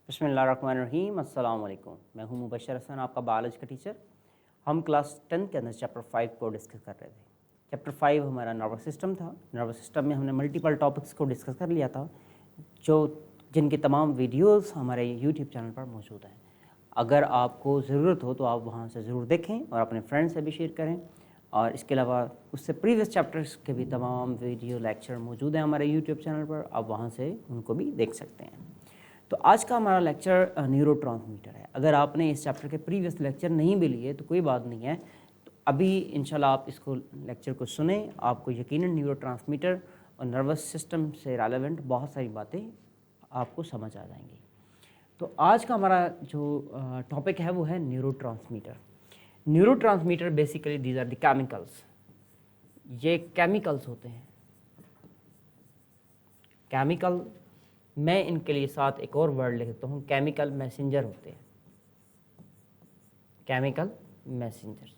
बिस्मिल्लाहिर्रहमानिर्रहीम अस्सलाम वालेकुम। मैं हूं मुबशर हसन, आपका बायोलॉजी का टीचर। हम क्लास 10 के अंदर चैप्टर 5 को डिस्कस कर रहे थे। चैप्टर 5 हमारा नर्वस सिस्टम था। नर्वस सिस्टम में हमने मल्टीपल टॉपिक्स को डिस्कस कर लिया था, जिनकी तमाम वीडियोस हमारे यूट्यूब चैनल पर मौजूद हैं। अगर आपको ज़रूरत हो तो आप वहाँ से ज़रूर देखें और अपने फ्रेंड्स से भी शेयर करें। और इसके अलावा उससे प्रीवियस चैप्टर्स के भी तमाम वीडियो लेक्चर मौजूद हैं हमारे यूट्यूब चैनल पर, आप वहाँ से उनको भी देख सकते हैं। तो आज का हमारा लेक्चर न्यूरोट्रांसमीटर है। अगर आपने इस चैप्टर के प्रीवियस लेक्चर नहीं भी लिए तो कोई बात नहीं है, तो अभी इंशाल्लाह आप इसको लेक्चर को सुने, आपको यकीनन न्यूरोट्रांसमीटर और नर्वस सिस्टम से रेलेवेंट बहुत सारी बातें आपको समझ आ जाएंगी। तो आज का हमारा जो टॉपिक है वो है neurotransmitter. Neurotransmitter basically these are the chemicals. ये केमिकल्स होते हैं। केमिकल, मैं इनके लिए साथ एक और वर्ड लिख देता हूँ, केमिकल मैसेंजर होते हैं। केमिकल मैसेंजर,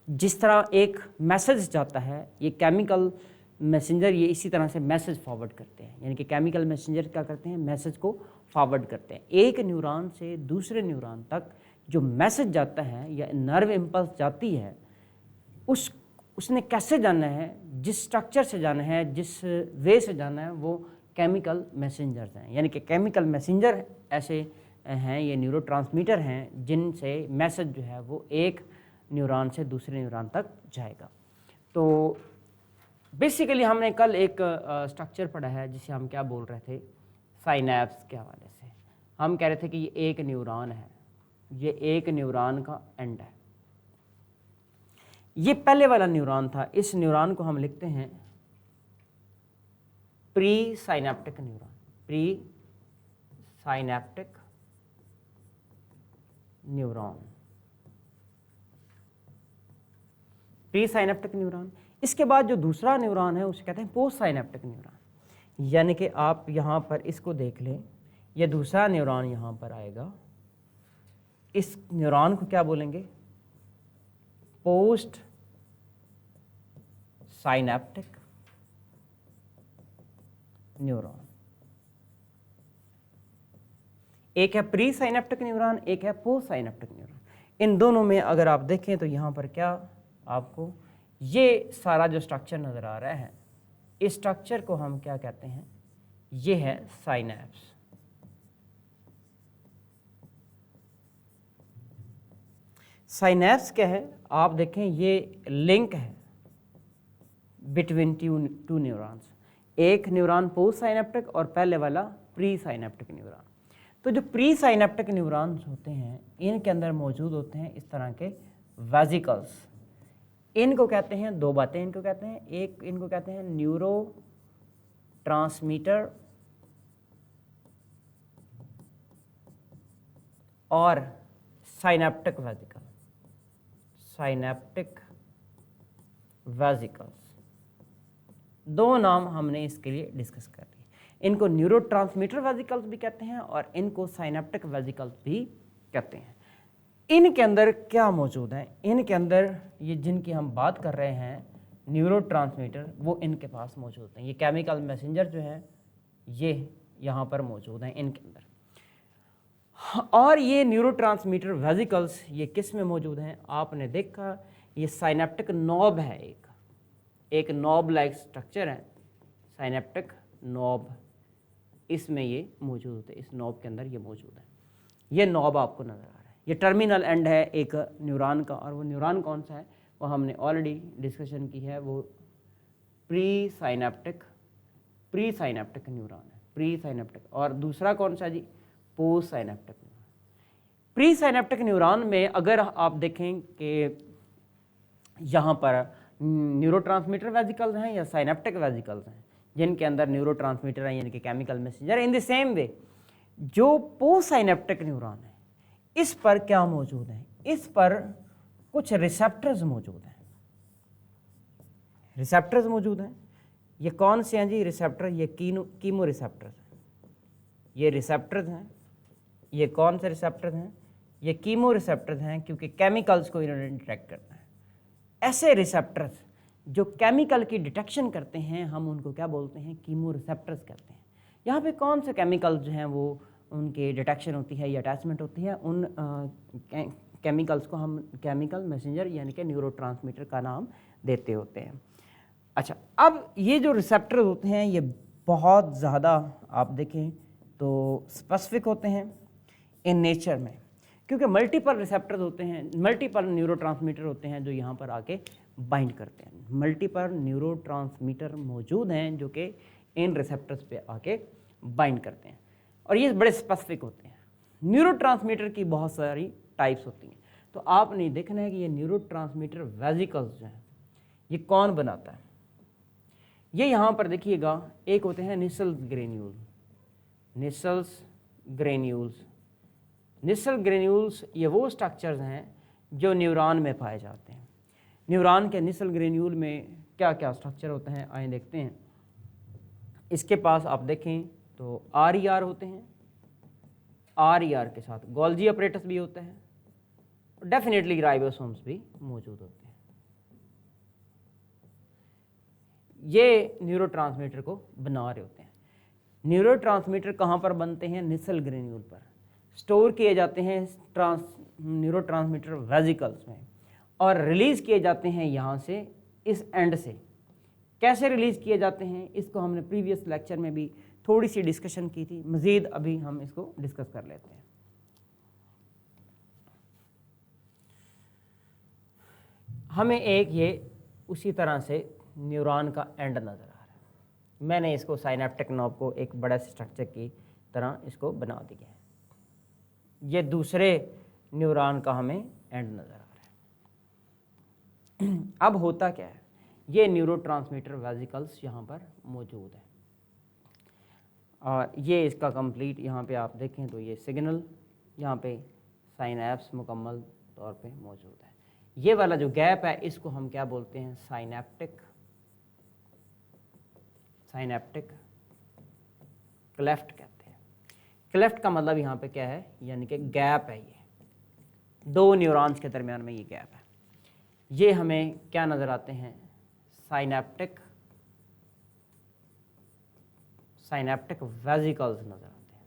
जिस तरह एक मैसेज जाता है, ये केमिकल मैसेंजर ये इसी तरह से मैसेज फॉरवर्ड करते हैं। यानी कि केमिकल मैसेंजर क्या करते हैं, मैसेज को फॉरवर्ड करते हैं। एक न्यूरॉन से दूसरे न्यूरॉन तक जो मैसेज जाता है या नर्व इम्पल्स जाती है, उसने कैसे जाना है, जिस स्ट्रक्चर से जाना है, जिस वे से जाना है, वो केमिकल मैसेंजर्स हैं। यानी कि केमिकल मैसेंजर ऐसे हैं, ये न्यूरोट्रांसमीटर हैं जिनसे मैसेज जो है वो एक न्यूरॉन से दूसरे न्यूरॉन तक जाएगा। तो बेसिकली हमने कल एक स्ट्रक्चर पढ़ा है जिसे हम क्या बोल रहे थे, साइनैप्स के हवाले से। हम कह रहे थे कि ये एक न्यूरॉन है, ये एक न्यूरॉन का एंड है। ये पहले वाला न्यूरॉन था। इस न्यूरॉन को हम लिखते हैं pre synaptic neuron. Presynaptic neuron, presynaptic neuron. इसके बाद जो दूसरा न्यूरॉन है उसे कहते हैं पोस्ट साइनेप्टिक न्यूरॉन। यानी कि आप यहाँ पर इसको देख लें, यह दूसरा न्यूरॉन यहाँ पर आएगा। इस न्यूरॉन को क्या बोलेंगे, पोस्ट साइनेप्टिक न्यूरॉन। एक है प्री साइनेप्टिक न्यूरॉन, एक है पोस्ट साइनेप्टिक न्यूरॉन। इन दोनों में अगर आप देखें तो यहाँ पर क्या आपको ये सारा जो स्ट्रक्चर नज़र आ रहा है, इस स्ट्रक्चर को हम क्या कहते हैं, ये है साइनैप्स। साइनैप्स क्या है, आप देखें ये लिंक है बिटवीन टू न्यूरॉन्स। एक न्यूरॉन पोस्ट साइनेप्टिक और पहले वाला प्री साइनेप्टिक न्यूरॉन। तो जो प्री साइनेप्टिक न्यूरॉन्स होते हैं, इनके अंदर मौजूद होते हैं इस तरह के वेसिकल्स। इनको कहते हैं, दो बातें इनको कहते हैं, एक इनको कहते हैं न्यूरो ट्रांसमीटर और साइनेप्टिक वेसिकल। साइनेप्टिक वेसिकल्स, दो नाम हमने इसके लिए डिस्कस कर लिए। इनको न्यूरोट्रांसमीटर वेसिकल्स भी कहते हैं और इनको साइनेप्टिक वेसिकल्स भी कहते हैं। इनके अंदर क्या मौजूद है, इनके अंदर ये जिनकी हम बात कर रहे हैं न्यूरोट्रांसमीटर, वो इनके पास मौजूद हैं। ये केमिकल मैसेंजर जो है ये यहाँ पर मौजूद हैं इनके अंदर। और ये न्यूरोट्रांसमीटर वेसिकल्स ये किस में मौजूद हैं, आपने देखा ये साइनेप्टिक नॉब है। एक नॉब लाइक स्ट्रक्चर है, साइनेप्टिक नॉब, इसमें ये मौजूद होते हैं। इस नॉब के अंदर ये मौजूद है। ये नॉब आपको नज़र आ रहा है, ये टर्मिनल एंड है एक न्यूरॉन का। और वो न्यूरॉन कौन सा है, वो हमने ऑलरेडी डिस्कशन की है, वो प्री साइनेप्टिक न्यूरॉन है, प्री साइनेप्टिक। और दूसरा कौन सा जी, postsynaptic neuron. Presynaptic neuron में अगर आप देखें कि यहाँ पर न्यूरोट्रांसमीटर वेसिकल्स हैं या साइनेप्टिक वेसिकल्स हैं जिनके अंदर न्यूरोट्रांसमीटर हैं, यानी कि chemical messenger. In the same way जो पोस्ट साइनेप्टिक न्यूरॉन है, इस पर क्या मौजूद है, इस पर कुछ रिसेप्टर्स मौजूद हैं। रिसेप्टर्स मौजूद हैं। ये कौन से हैं जी रिसेप्टर, ये कीमो रिसेप्टर्स हैं। ये रिसेप्टर्स हैं। ये कौन से रिसेप्टर्स हैं, ये कीमो रिसेप्टर्स हैं, क्योंकि केमिकल्स को इन्होंने डिटेक्ट करना है। ऐसे रिसेप्टर्स जो केमिकल की डिटेक्शन करते हैं, हम उनको क्या बोलते हैं, कीमो रिसेप्टर्स कहते हैं। यहाँ पे कौन से केमिकल जो हैं वो उनके डिटेक्शन होती है या अटैचमेंट होती है, उन केमिकल्स को हम केमिकल मैसेंजर यानी कि न्यूरोट्रांसमीटर का नाम देते होते हैं। अच्छा, अब ये जो रिसेप्टर होते हैं ये बहुत ज़्यादा आप देखें तो स्पेसिफिक होते हैं इन नेचर में, क्योंकि मल्टीपल रिसेप्टर्स होते हैं, मल्टीपल न्यूरोट्रांसमीटर होते हैं जो यहाँ पर आके बाइंड करते हैं। मल्टीपल न्यूरोट्रांसमीटर मौजूद हैं जो कि इन रिसेप्टर्स पे आके बाइंड करते हैं और ये बड़े स्पेसिफिक होते हैं। न्यूरोट्रांसमीटर की बहुत सारी टाइप्स होती हैं, तो आपने देखना है कि ये न्यूरोट्रांसमीटर वेसिकल्स जो हैं ये कौन बनाता है। ये यहाँ पर देखिएगा, एक होते हैं Nissl's granule, Nissl's granules. Nissl granules ये वो स्ट्रक्चर्स हैं जो न्यूरॉन में पाए जाते हैं। न्यूरॉन के निसल ग्रेन्यूल में क्या क्या स्ट्रक्चर होते हैं आइए देखते हैं। इसके पास आप देखें तो RER होते हैं, RER के साथ गोल्जी अपरेटस भी होता है, डेफिनेटली राइबोसोम्स भी मौजूद होते हैं। ये न्यूरोट्रांसमीटर को बना रहे होते हैं। न्यूरोट्रांसमीटर कहाँ पर बनते हैं? निसल ग्रेन्यूल पर स्टोर किए जाते हैं न्यूरोट्रांसमीटर वेसिकल्स में और रिलीज़ किए जाते हैं यहाँ से, इस एंड से। कैसे रिलीज़ किए जाते हैं इसको हमने प्रीवियस लेक्चर में भी थोड़ी सी डिस्कशन की थी, मज़ीद अभी हम इसको डिस्कस कर लेते हैं। हमें एक ये उसी तरह से न्यूरॉन का एंड नज़र आ रहा है। मैंने इसको साइनेप्टिक नॉब को एक बड़ा स्ट्रक्चर की तरह इसको बना दिया है। ये दूसरे न्यूरॉन का हमें एंड नज़र आ रहा है। अब होता क्या है, ये न्यूरोट्रांसमीटर वेसिकल्स यहाँ पर मौजूद है और ये इसका कंप्लीट यहाँ पे आप देखें तो ये सिग्नल यहाँ पे साइनैप्स मुकम्मल तौर पे मौजूद है। ये वाला जो गैप है इसको हम क्या बोलते हैं? साइनेप्टिक क्लेफ्ट कहते हैं। क्लेफ्ट का मतलब यहाँ पे क्या है? यानी कि गैप है, ये दो न्यूरॉन्स के दरमियान में ये गैप है। ये हमें क्या नज़र आते हैं? साइनेप्टिक वेसिकल्स नज़र आते हैं।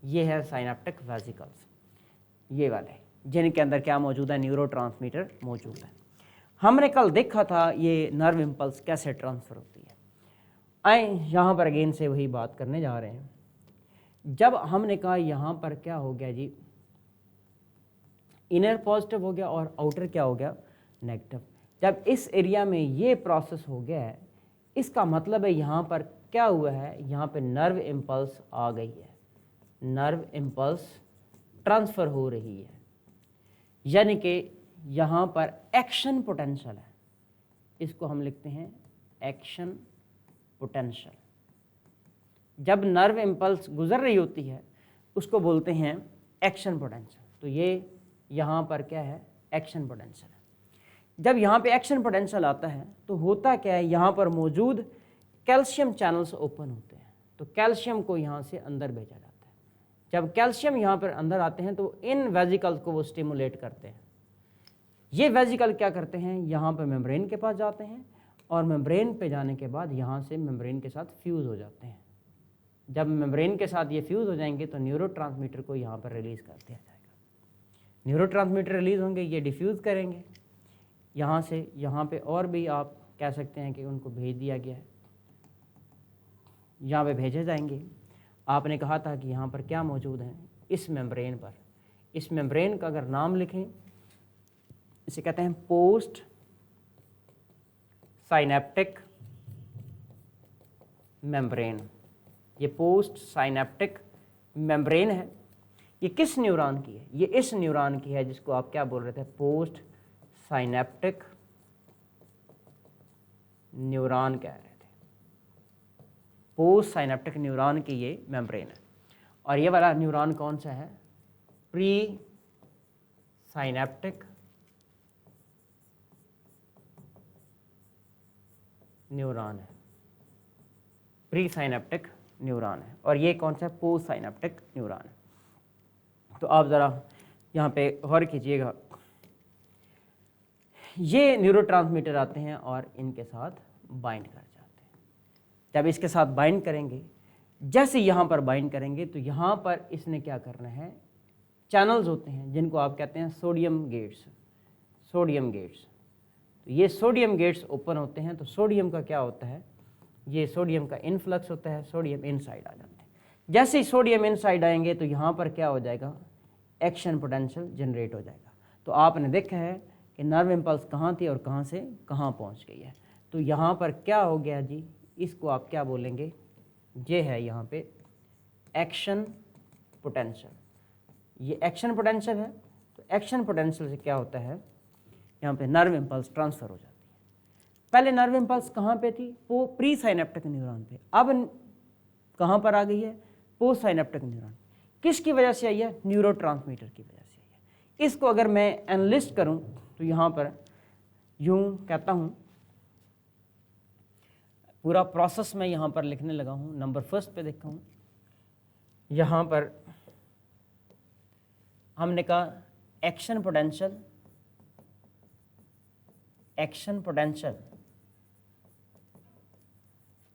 ये है साइनेप्टिक वेसिकल्स, ये वाले जिनके अंदर क्या मौजूद है? न्यूरोट्रांसमीटर मौजूद है। हमने कल देखा था ये नर्व इम्पल्स कैसे ट्रांसफ़र होती है। आए यहाँ पर अगेन से वही बात करने जा रहे हैं। जब हमने कहा यहाँ पर क्या हो गया जी, इनर पॉजिटिव हो गया और आउटर क्या हो गया? नेगेटिव। जब इस एरिया में ये प्रोसेस हो गया है, इसका मतलब है यहाँ पर क्या हुआ है? यहाँ पे नर्व इम्पल्स आ गई है, नर्व इम्पल्स ट्रांसफ़र हो रही है, यानी कि यहाँ पर एक्शन पोटेंशियल है। इसको हम लिखते हैं एक्शन पोटेंशियल। जब नर्व इम्पल्स गुजर रही होती है उसको बोलते हैं एक्शन पोटेंशियल। तो ये यहाँ पर क्या है? एक्शन पोटेंशियल है। जब यहाँ पे एक्शन पोटेंशियल आता है तो होता क्या है? यहाँ पर मौजूद कैल्शियम चैनल्स ओपन होते हैं, तो कैल्शियम को यहाँ से अंदर भेजा जाता है। जब कैल्शियम यहाँ पर अंदर आते हैं तो इन वेसिकल्स को वो स्टिमुलेट करते हैं। ये वेसिकल क्या करते हैं? यहाँ पर मेम्ब्रेन के पास जाते हैं और मेम्ब्रेन पे जाने के बाद यहाँ से मेम्ब्रेन के साथ फ्यूज़ हो जाते हैं। जब मेम्ब्रेन के साथ ये फ्यूज़ हो जाएंगे तो न्यूरोट्रांसमीटर को यहाँ पर रिलीज़ कर दिया जाएगा। न्यूरोट्रांसमीटर रिलीज़ होंगे, ये डिफ्यूज़ करेंगे यहाँ से यहाँ पे, और भी आप कह सकते हैं कि उनको भेज दिया गया है, यहाँ पे भेजे जाएंगे। आपने कहा था कि यहाँ पर क्या मौजूद है? इस मेम्ब्रेन पर, इस मेम्ब्रेन का अगर नाम लिखें, इसे कहते हैं पोस्ट साइनेप्टिक मेम्ब्रेन। ये पोस्ट साइनेप्टिक मेम्ब्रेन है। ये किस न्यूरॉन की है? ये इस न्यूरॉन की है जिसको आप क्या बोल रहे थे? पोस्ट साइनेप्टिक न्यूरॉन कह रहे थे। पोस्ट साइनेप्टिक न्यूरॉन की ये मेम्ब्रेन है। और ये वाला न्यूरॉन कौन सा है? प्री साइनेप्टिक न्यूरॉन है, प्री साइनेप्टिक न्यूरॉन है। और ये कौन सा है? पोस्ट साइनेप्टिक न्यूरॉन है। तो आप ज़रा यहाँ पे गौर कीजिएगा, ये न्यूरोट्रांसमीटर आते हैं और इनके साथ बाइंड कर जाते हैं। जब इसके साथ बाइंड करेंगे जैसे यहाँ पर बाइंड करेंगे तो यहाँ पर इसने क्या करना है, चैनल्स होते हैं जिनको आप कहते हैं सोडियम गेट्स, सोडियम गेट्स। तो ये सोडियम गेट्स ओपन होते हैं तो सोडियम का क्या होता है, ये सोडियम का इनफ्लक्स होता है, सोडियम इनसाइड आ जाते हैं। जैसे ही सोडियम इनसाइड आएंगे तो यहाँ पर क्या हो जाएगा, एक्शन पोटेंशियल जनरेट हो जाएगा। तो आपने देखा है कि नर्व इम्पल्स कहाँ थी और कहाँ से कहाँ पहुँच गई है। तो यहाँ पर क्या हो गया जी, इसको आप क्या बोलेंगे, ये है यहाँ पे एक्शन पोटेंशियल। ये एक्शन पोटेंशियल है। तो एक्शन पोटेंशियल से क्या होता है, यहाँ पे नर्व इम्पल्स ट्रांसफ़र हो जाती है। पहले नर्व इम्पल्स कहाँ पे थी, वो प्री साइनेप्टिक न्यूरॉन पे, अब कहाँ पर आ गई है, पोस्ट साइनेप्टिक न्यूरॉन। किसकी वजह से आई है, न्यूरोट्रांसमीटर की वजह से आई है। इसको अगर मैं एनालिस्ट करूँ तो यहाँ पर यूँ कहता हूँ, पूरा प्रोसेस मैं यहाँ पर लिखने लगा हूँ। नंबर फर्स्ट पे देखा हूँ, यहाँ पर हमने कहा एक्शन पोटेंशियल, एक्शन पोटेंशियल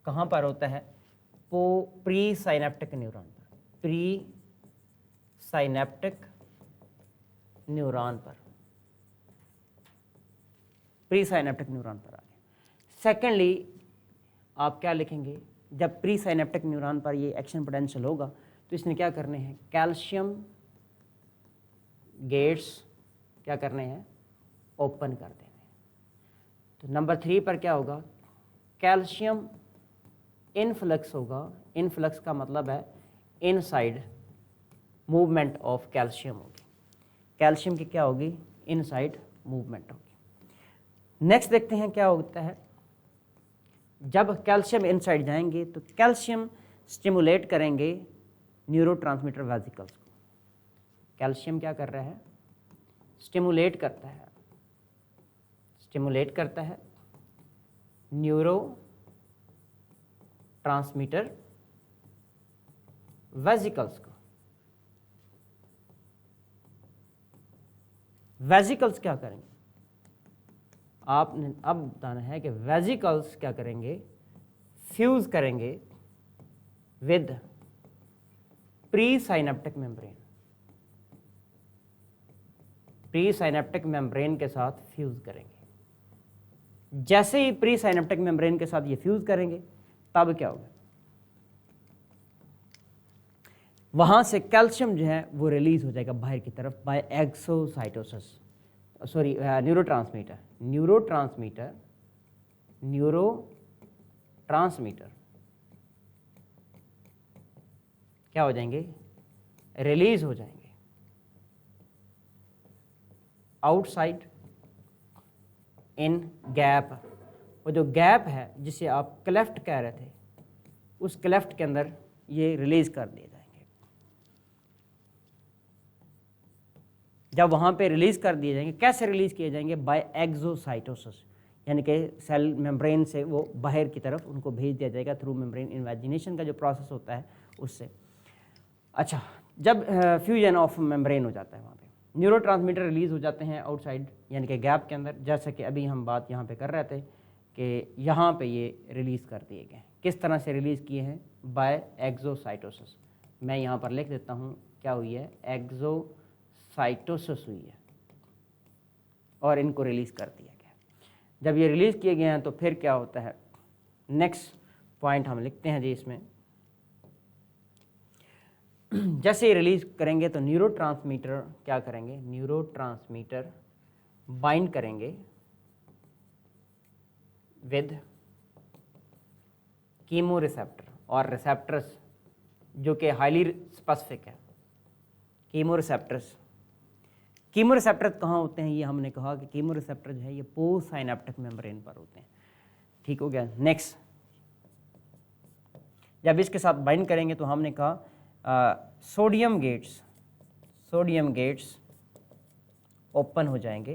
कहाँ पर होता है, प्री साइनेप्टिक न्यूरॉन पर, प्री साइनेप्टिक न्यूरॉन पर, प्री साइनेप्टिक न्यूरॉन पर आ गया। सेकेंडली आप क्या लिखेंगे, जब प्री साइनेप्टिक न्यूरॉन पर ये एक्शन पोटेंशियल होगा तो इसने क्या करने हैं, कैल्शियम गेट्स क्या करने हैं, ओपन कर देने। तो नंबर 3 पर क्या होगा, कैल्शियम इनफ्लक्स होगा। इनफ्लक्स का मतलब है इनसाइड मूवमेंट ऑफ कैल्शियम होगी, कैल्शियम की क्या होगी, इनसाइड मूवमेंट होगी। नेक्स्ट देखते हैं क्या होता है, जब कैल्शियम इनसाइड जाएंगे तो कैल्शियम स्टिमुलेट करेंगे न्यूरोट्रांसमीटर वेसिकल्स को। कैल्शियम क्या कर रहा है, स्टिमुलेट करता है, स्टिमुलेट करता है न्यूरो ट्रांसमीटर वेसिकल्स को। वेसिकल्स क्या करेंगे, आपने अब बताना है कि वेसिकल्स क्या करेंगे, फ्यूज करेंगे with pre synaptic membrane, pre synaptic membrane के साथ फ्यूज करेंगे। जैसे ही प्री साइनेप्टिक मेम्ब्रेन के साथ ये फ्यूज करेंगे तब क्या होगा, वहां से कैल्शियम जो है वो रिलीज हो जाएगा बाहर की तरफ by exocytosis, sorry neurotransmitter, neurotransmitter, neurotransmitter क्या हो जाएंगे, रिलीज हो जाएंगे आउटसाइड इन गैप। वो जो गैप है जिसे आप क्लेफ्ट कह रहे थे, उस क्लेफ्ट के अंदर ये रिलीज कर दिए जाएंगे। जब वहाँ पे रिलीज कर दिए जाएंगे, कैसे रिलीज किए जाएंगे, बाय एक्सोसाइटोसिस, यानी कि सेल मेम्ब्रेन से वो बाहर की तरफ उनको भेज दिया जाएगा थ्रू मेम्ब्रेन इन्वेजिनेशन का जो प्रोसेस होता है उससे। अच्छा, जब फ्यूजन ऑफ मेम्ब्रेन हो जाता है वहाँ पे न्यूरोट्रांसमीटर रिलीज हो जाते हैं आउटसाइड यानी कि गैप के अंदर, जैसा कि अभी हम बात यहाँ पे कर रहे थे कि यहाँ पे ये रिलीज़ कर दिए गए। किस तरह से रिलीज़ किए हैं, बाय एक्सोसाइटोसिस। मैं यहाँ पर लिख देता हूँ क्या हुई है, एक्सोसाइटोसिस हुई है और इनको रिलीज़ कर दिया गया। जब ये रिलीज़ किए गए हैं तो फिर क्या होता है, नेक्स्ट पॉइंट हम लिखते हैं जी इसमें, जैसे रिलीज करेंगे तो न्यूरोट्रांसमीटर क्या करेंगे, न्यूरोट्रांसमीटर बाइंड करेंगे विद कीमो रिसेप्टर और रिसेप्टर्स जो कि हाईली स्पेसिफिक है। कीमो रिसेप्टर्स, कीमो रिसेप्टर कहाँ होते हैं, ये हमने कहा कि कीमो रिसेप्टर जो है ये पोस्ट साइनेप्टिक मेम्ब्रेन पर होते हैं। ठीक हो गया। नेक्स्ट, जब इसके साथ बाइंड करेंगे तो हमने कहा सोडियम गेट्स ओपन हो जाएंगे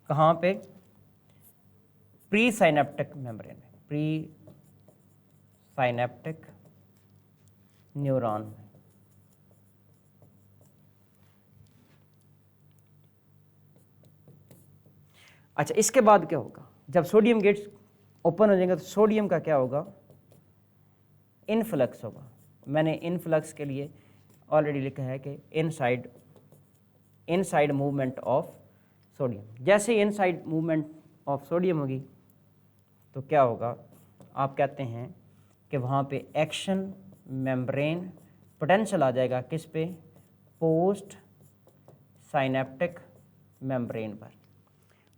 कहाँ पे, प्री साइनेप्टिक मेम्ब्रेन में, प्री साइनेप्टिक न्यूरॉन में। अच्छा, इसके बाद क्या होगा, जब सोडियम गेट्स ओपन हो जाएंगे तो सोडियम का क्या होगा, इनफ्लक्स होगा। मैंने इनफ्लक्स के लिए ऑलरेडी लिखा है कि इनसाइड मूवमेंट ऑफ सोडियम। जैसे इनसाइड मूवमेंट ऑफ सोडियम होगी तो क्या होगा, आप कहते हैं कि वहाँ पे एक्शन मेम्ब्रेन पोटेंशियल आ जाएगा, किस पे, पोस्ट साइनेप्टिक मेम्ब्रेन पर।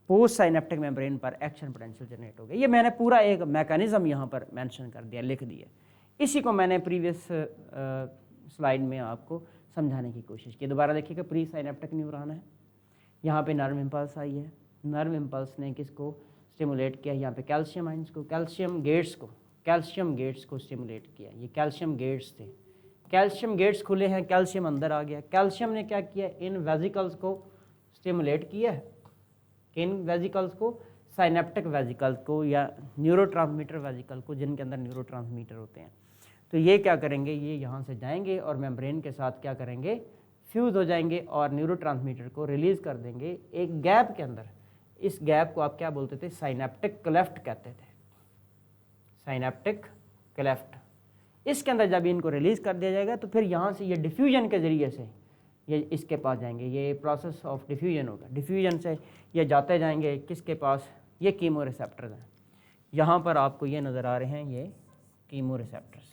पोस्ट साइनेप्टिक मेम्ब्रेन पर एक्शन पोटेंशियल जनरेट हो गया। ये मैंने पूरा एक मैकेनिज्म यहाँ पर मेंशन कर दिया, लिख दिया। इसी को मैंने प्रीवियस स्लाइड में आपको समझाने की कोशिश की। दोबारा देखिएगा, प्री साइनेप्टिक न्यूरॉन है, यहाँ पे नर्व इम्पल्स आई है, नर्व इम्पल्स ने किसको स्टिमुलेट किया, यहाँ पे कैल्शियम आइंस को, कैल्शियम गेट्स को स्टिमुलेट किया। ये कैल्शियम गेट्स थे, कैल्शियम गेट्स खुले हैं, कैल्शियम अंदर आ गया। कैल्शियम ने क्या किया, इन वेजिकल्स को स्टिमुलेट किया है, किन वेजिकल्स को, साइनेप्टिक वेजिकल्स को या न्यूरोट्रांसमीटर वेजिकल को, जिनके अंदर न्यूरोट्रांसमीटर होते हैं। तो ये क्या करेंगे, ये यहाँ से जाएंगे और मेम्ब्रेन के साथ क्या करेंगे, फ्यूज़ हो जाएंगे और न्यूरोट्रांसमीटर को रिलीज़ कर देंगे एक गैप के अंदर। इस गैप को आप क्या बोलते थे, साइनेप्टिक क्लेफ्ट कहते थे, साइनेप्टिक क्लेफ्ट। इसके अंदर जब इनको रिलीज़ कर दिया जाएगा तो फिर यहाँ से ये डिफ्यूजन के ज़रिए से ये इसके पास जाएंगे, ये प्रोसेस ऑफ डिफ्यूजन होगा। डिफ्यूजन से ये जाते जाएंगे किसके पास, ये कीमो रिसेप्टर्स हैं। यहाँ पर आपको ये नज़र आ रहे हैं, ये कीमो रिसेप्टर्स।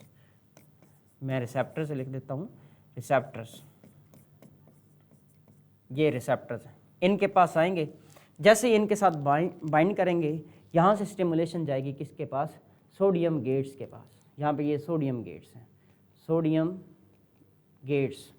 मैं रिसेप्टर से लिख देता हूँ, रिसेप्टर्स, ये रिसेप्टर्स हैं। इनके पास आएंगे, जैसे इनके साथ बाइंड करेंगे, यहाँ से स्टिमुलेशन जाएगी किसके पास, सोडियम गेट्स के पास। यहाँ पे ये सोडियम गेट्स हैं, सोडियम गेट्स।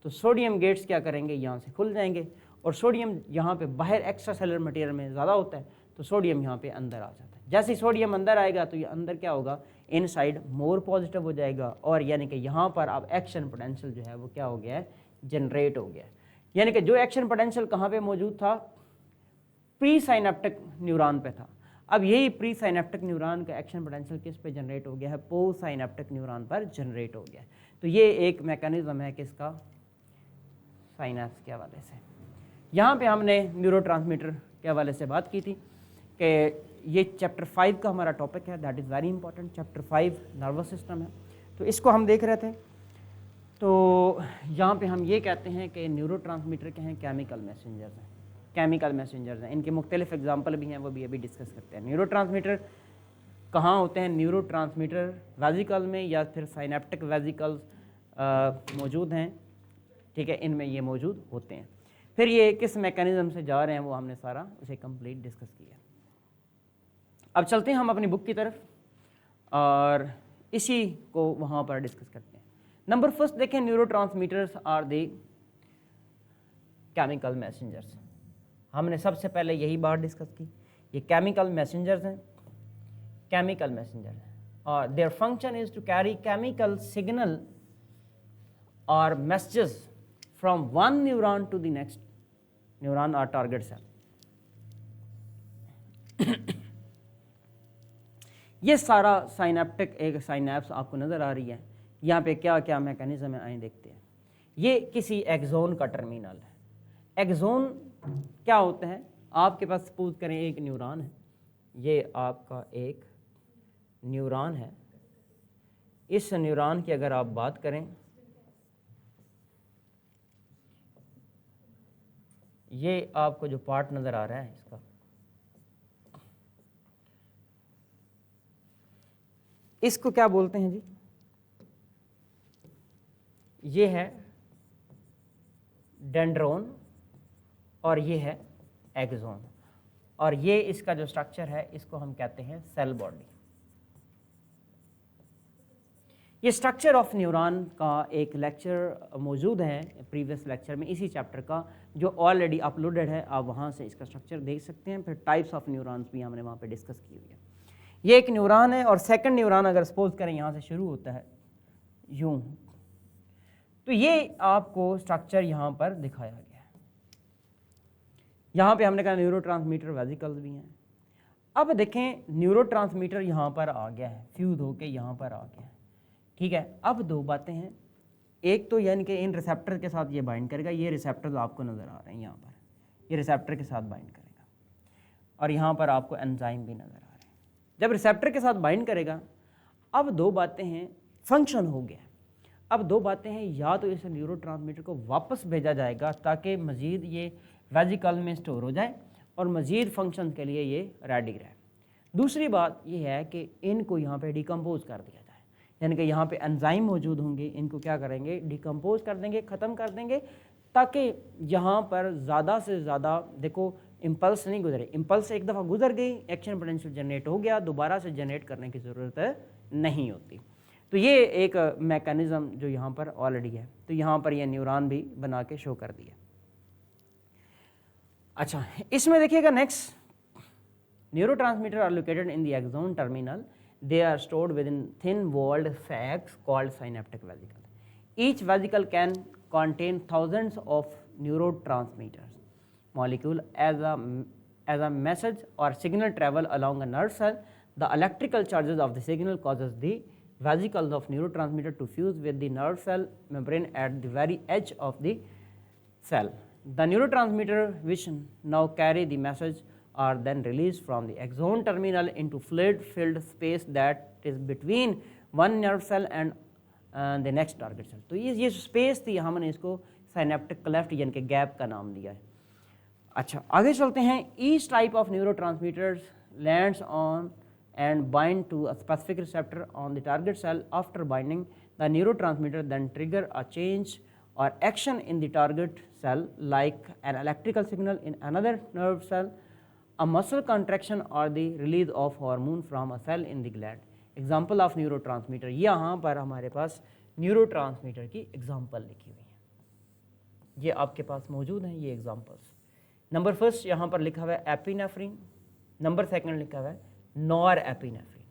तो सोडियम गेट्स क्या करेंगे, यहाँ से खुल जाएंगे और सोडियम यहाँ पे बाहर एक्स्ट्रा सेलुलर मटेरियल में ज़्यादा होता है, तो सोडियम यहाँ पे अंदर आ जाता है। जैसे ही सोडियम अंदर आएगा तो ये अंदर क्या होगा, इनसाइड मोर पॉजिटिव हो जाएगा और यानी कि यहाँ पर अब एक्शन पोटेंशियल जो है वो क्या हो गया है, जनरेट हो गया है। यानी कि जो एक्शन पोटेंशियल कहाँ पे मौजूद था, प्री साइनेप्टिक न्यूरॉन पे था। अब यही प्री साइनेप्टिक न्यूरॉन का एक्शन पोटेंशियल किस पे जनरेट हो गया है, पोस्ट साइनेप्टिक न्यूरॉन पर जनरेट हो गया है। तो ये एक मैकेनिज्म है किसका, साइनेप्स के हवाले से। यहाँ पे हमने न्यूरोट्रांसमीटर के हवाले से बात की थी कि ये चैप्टर 5 का हमारा टॉपिक है, that is very important. Chapter 5 nervous system है, तो इसको हम देख रहे थे। तो यहाँ पे हम ये कहते हैं कि न्यूरोट्रांसमीटर के हैं, केमिकल मैसेंजर्स हैं, केमिकल मैसेंजर्स हैं। इनके मुख्तलिफ एग्जाम्पल भी हैं, वो भी अभी डिस्कस करते हैं। न्यूरोट्रांसमीटर कहाँ होते हैं, न्यूरोट्रांसमीटर वेजिकल में या फिर साइनेप्टिक वेजिकल्स मौजूद हैं, ठीक है, इनमें ये मौजूद होते हैं। फिर ये किस मैकेनिज्म से जा रहे हैं वो हमने सारा उसे कंप्लीट डिस्कस किया। अब चलते हैं हम अपनी बुक की तरफ और इसी को वहाँ पर डिस्कस करते हैं। नंबर फर्स्ट देखें, neurotransmitters are the chemical messengers. हमने सबसे पहले यही बात डिस्कस की, ये केमिकल मैसेंजर्स हैं, केमिकल मैसेंजर हैं और their function is to carry chemical signal और messages from one neuron to the next neuron और टारगेट सेल। ये सारा साइनेप्टिक एक साइनेप्स आपको नज़र आ रही है, यहाँ पे क्या क्या मैकेनिज्म है आइए देखते हैं। ये किसी एक्सोन का टर्मिनल है। एक्सोन क्या होते हैं, आपके पास सपोज करें एक न्यूरॉन है, ये आपका एक न्यूरॉन है। इस न्यूरॉन की अगर आप बात करें, ये आपको जो पार्ट नज़र आ रहा है इसका, इसको क्या बोलते हैं जी, ये है डेंड्रोन और ये है एक्सोन और ये इसका जो स्ट्रक्चर है इसको हम कहते हैं सेल बॉडी। ये स्ट्रक्चर ऑफ न्यूरॉन का एक लेक्चर मौजूद है प्रीवियस लेक्चर में, इसी चैप्टर का, जो ऑलरेडी अपलोडेड है, आप वहाँ से इसका स्ट्रक्चर देख सकते हैं। फिर टाइप्स ऑफ न्यूरॉन्स भी हमने वहाँ पे डिस्कस की हुई है। ये एक न्यूरॉन है और सेकंड न्यूरॉन अगर सपोज करें यहाँ से शुरू होता है यूं, तो ये आपको स्ट्रक्चर यहाँ पर दिखाया गया है। यहाँ पे हमने कहा न्यूरोट्रांसमीटर वेजिकल्स भी हैं। अब देखें न्यूरोट्रांसमीटर यहाँ पर आ गया है, फ्यूज होके यहाँ पर आ गया है, ठीक है। अब दो बातें हैं, एक तो यानी कि इन रिसेप्टर के साथ ये बाइंड करेगा, ये रिसेप्टर्स आपको नज़र आ रहे हैं यहाँ पर, ये रिसेप्टर के साथ बाइंड करेगा और यहाँ पर आपको एंजाइम भी नज़र आ रहे हैं। जब रिसेप्टर के साथ बाइंड करेगा, अब दो बातें हैं, फंक्शन हो गया। अब दो बातें हैं, या तो इस न्यूरोट्रांसमीटर को वापस भेजा जाएगा ताकि मज़ीद ये वेजिकल में स्टोर हो जाए और मज़ीद फंक्शन के लिए ये रेडी रहे। दूसरी बात ये है कि इनको यहाँ पे डिकम्पोज कर दिया जाए, यानी कि यहाँ पे एंजाइम मौजूद होंगे, इनको क्या करेंगे, डिकम्पोज कर देंगे, ख़त्म कर देंगे, ताकि यहाँ पर ज़्यादा से ज़्यादा देखो इम्पल्स नहीं गुजरे। इम्पल्स एक दफ़ा गुजर गई, एक्शन पोटेंशियल जनरेट हो गया, दोबारा से जनरेट करने की ज़रूरत नहीं होती। तो ये एक मैकेनिज़्म जो यहाँ पर ऑलरेडी है, तो यहाँ पर ये न्यूरॉन भी बना के शो कर दिया। अच्छा, इसमें देखिएगा next, neurotransmitter are located in the axon terminal, they are stored within thin walled sacs called synaptic vesicles. Each vesicle can contain thousands of neurotransmitters molecule as a message or signal travel along a nerve cell. The electrical charges of the signal causes the vesicles of neurotransmitter to fuse with the nerve cell membrane at the very edge of the cell. The neurotransmitter which now carry the message are then released from the axon terminal into fluid-filled space that is between one nerve cell and the next target cell. तो ये space थी, हमने इसको synaptic cleft यानी कि gap का नाम दिया है। अच्छा, आगे चलते हैं। Each type of neurotransmitters lands on and bind to a specific receptor on the target cell. After binding, the neurotransmitter then trigger a change or action in the target cell, like an electrical signal in another nerve cell, a muscle contraction, or the release of hormone from a cell in the gland. Example of neurotransmitter, यहाँ पर हमारे पास neurotransmitter की example लिखी हुई है, ये आपके पास मौजूद हैं ये एग्जाम्पल्स। नंबर फर्स्ट यहाँ पर लिखा हुआ है एपिनेफ्रिन, नंबर सेकंड लिखा हुआ है नॉर एपिनेफ्रिन,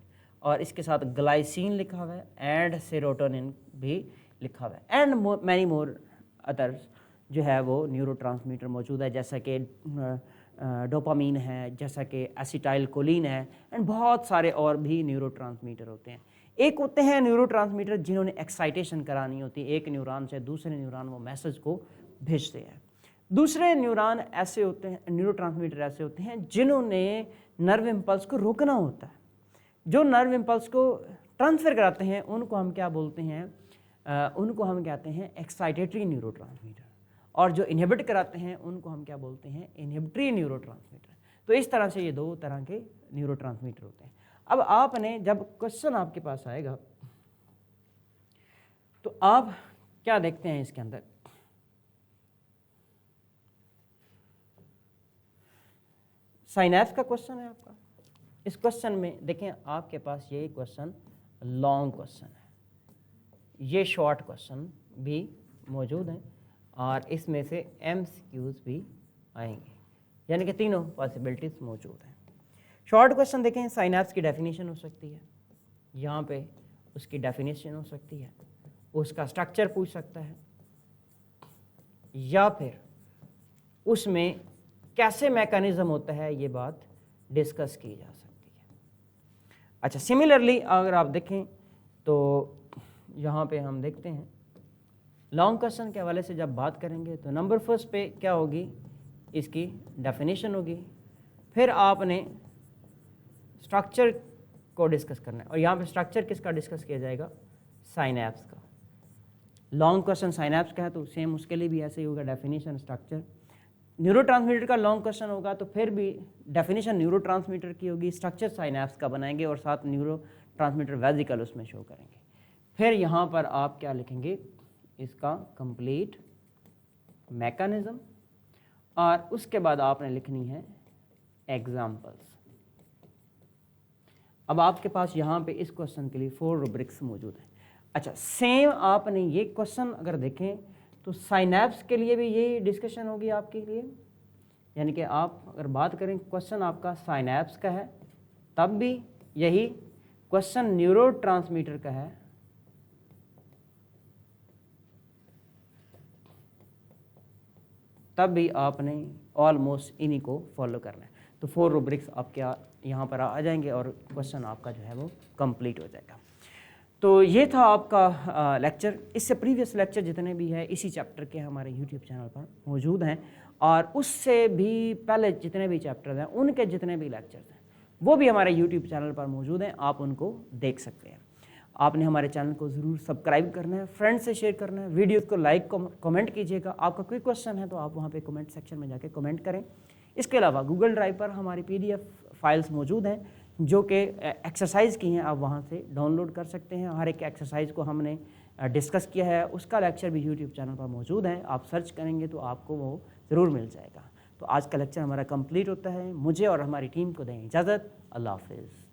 और इसके साथ ग्लाइसिन लिखा हुआ है एंड सेरोटोनिन भी लिखा हुआ है, एंड मैनी मोर अदर्स जो है वो न्यूरोट्रांसमीटर मौजूद है, जैसा कि डोपामीन है, जैसा कि एसिटाइल कोलिन है, एंड बहुत सारे और भी न्यूरोट्रांसमीटर होते हैं। एक होते हैं न्यूरोट्रांसमीटर जिन्होंने एक्साइटेशन करानी होती है, एक न्यूरॉन से दूसरे न्यूरॉन वो मैसेज को भेजते हैं। दूसरे न्यूरॉन ऐसे होते हैं, न्यूरोट्रांसमीटर ऐसे होते हैं जिन्होंने नर्व इम्पल्स को रोकना होता है। जो नर्व इम्पल्स को ट्रांसफ़र कराते हैं उनको हम क्या बोलते हैं, उनको हम कहते हैं एक्साइटेटरी न्यूरोट्रांसमीटर, और जो इनहिबिट कराते हैं उनको हम क्या बोलते हैं, इनहिबिटरी न्यूरोट्रांसमीटर। तो इस तरह से ये दो तरह के न्यूरोट्रांसमीटर होते हैं। अब आपने जब क्वेश्चन आपके पास आएगा तो आप क्या देखते हैं इसके अंदर, साइनेप्स का क्वेश्चन है आपका। इस क्वेश्चन में देखें आपके पास ये क्वेश्चन लॉन्ग क्वेश्चन है, ये शॉर्ट क्वेश्चन भी मौजूद हैं, और इसमें से MCQs भी आएंगे, यानी कि तीनों पॉसिबिलिटीज़ मौजूद हैं। शॉर्ट क्वेश्चन देखें, साइनेप्स की डेफिनेशन हो सकती है, यहाँ पे उसकी डेफिनेशन हो सकती है, उसका स्ट्रक्चर पूछ सकता है, या फिर उसमें कैसे मैकेनिज्म होता है ये बात डिस्कस की जा सकती है। अच्छा, सिमिलरली अगर आप देखें तो यहाँ पे हम देखते हैं लॉन्ग क्वेश्चन के हवाले से जब बात करेंगे तो नंबर फर्स्ट पे क्या होगी, इसकी डेफिनेशन होगी, फिर आपने स्ट्रक्चर को डिस्कस करना है, और यहाँ पे स्ट्रक्चर किसका डिस्कस किया जाएगा, साइनेप्स का। लॉन्ग क्वेश्चन साइनेप्स का है तो सेम उसके लिए भी ऐसे ही होगा, डेफिनेशन स्ट्रक्चर। न्यूरोट्रांसमीटर का लॉन्ग क्वेश्चन होगा तो फिर भी डेफिनेशन न्यूरोट्रांसमीटर की होगी, स्ट्रक्चर साइनेप्स का बनाएंगे, और साथ न्यूरोट्रांसमीटर वेजिकल उसमें शो करेंगे। फिर यहाँ पर आप क्या लिखेंगे, इसका कंप्लीट मैकेनिज्म, और उसके बाद आपने लिखनी है एग्जाम्पल्स। अब आपके पास यहाँ पे इस क्वेश्चन के लिए 4 रूब्रिक्स मौजूद हैं। अच्छा, सेम आपने ये क्वेश्चन अगर देखें तो साइनेप्स के लिए भी यही डिस्कशन होगी आपके लिए, यानी कि आप अगर बात करें क्वेश्चन आपका साइनेप्स का है तब भी यही, क्वेश्चन न्यूरोट्रांसमीटर का है तब भी आपने ऑलमोस्ट इन्हीं को फॉलो करना है। तो 4 रूब्रिक्स आपके यहाँ पर आ जाएंगे और क्वेश्चन आपका जो है वो कंप्लीट हो जाएगा। तो ये था आपका लेक्चर। इससे प्रीवियस लेक्चर जितने भी है इसी चैप्टर के हमारे यूट्यूब चैनल पर मौजूद हैं, और उससे भी पहले जितने भी चैप्टर्स हैं उनके जितने भी लेक्चर्स हैं वो भी हमारे यूट्यूब चैनल पर मौजूद हैं, आप उनको देख सकते हैं। आपने हमारे चैनल को ज़रूर सब्सक्राइब करना है, फ्रेंड से शेयर करना है, वीडियोज़ को लाइक कमेंट कीजिएगा। आपका कोई क्वेश्चन है तो आप वहाँ पे कमेंट सेक्शन में जाके कमेंट करें। इसके अलावा गूगल ड्राइव पर हमारी PDF फाइल्स मौजूद हैं जो कि एक्सरसाइज की हैं, आप वहाँ से डाउनलोड कर सकते हैं। हर एक एक्सरसाइज को हमने डिस्कस किया है, उसका लेक्चर भी यूट्यूब चैनल पर मौजूद है, आप सर्च करेंगे तो आपको वो ज़रूर मिल जाएगा। तो आज का लेक्चर हमारा कंप्लीट होता है। मुझे और हमारी टीम को दें इजाज़त। अल्लाह हाफिज़।